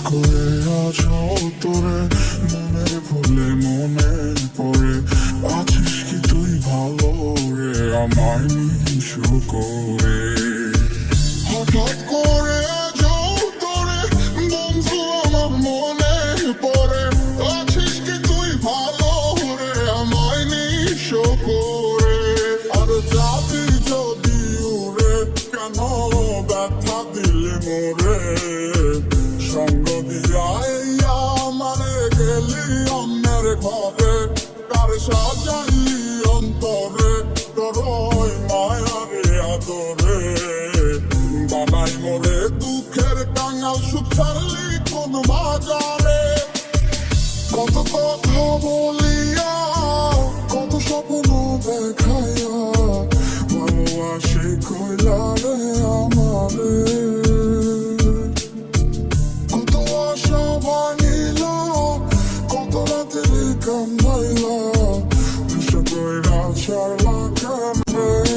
করে আছো তোরে মনের ভুলে মনে পড়ে আছিস কি তুই ভালো রে আমায় নিঃস করে হঠাৎ করে যাও তোরে বন্ধু আমার মনে পড়ে আছিস কি তুই ভালো রে আমায় নিঃস করে আর যাবি যদি উড়ে কেন ব্যথা দিলে মোরে সঙ্গ দিয়া মানে গেলি অন্যের ঘরে কার সাজাইলি অন্তরে তোর মায়ারে আদরে বানাই মোরে দুঃখের কাঙাল সুখ ছাড়লি কোন বাজারে কত কথা বলিয়া কত স্বপ্ন দেখাইয়া ভালোবাসি কইলা রে আমারে কান্দাইলা দুশো কইরা ছাড়লা কান্দে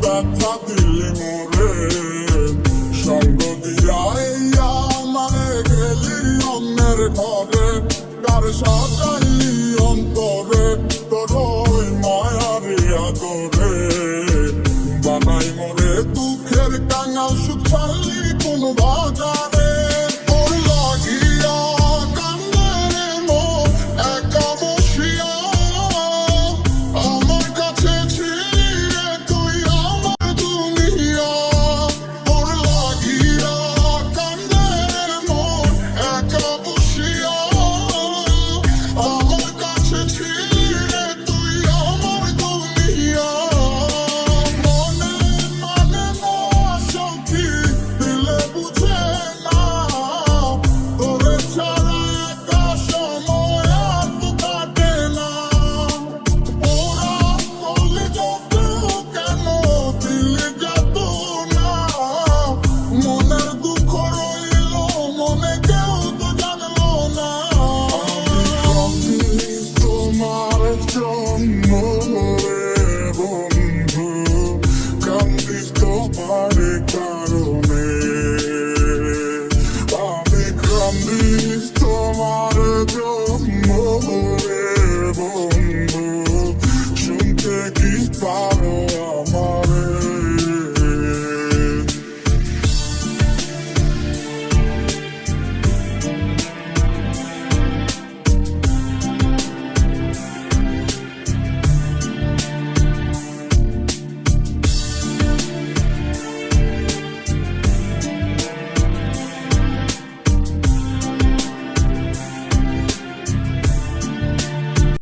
ব্যথা দিলে মোরে সঙ্গ দিয়া মানে গেলি অন্যের ঘরে কার সাজাইলি অন্তরে তোর মায়ারে আদরে বানাই মোরে দুঃখের কাঙাল সুখ ছাড়লি কোন বাজার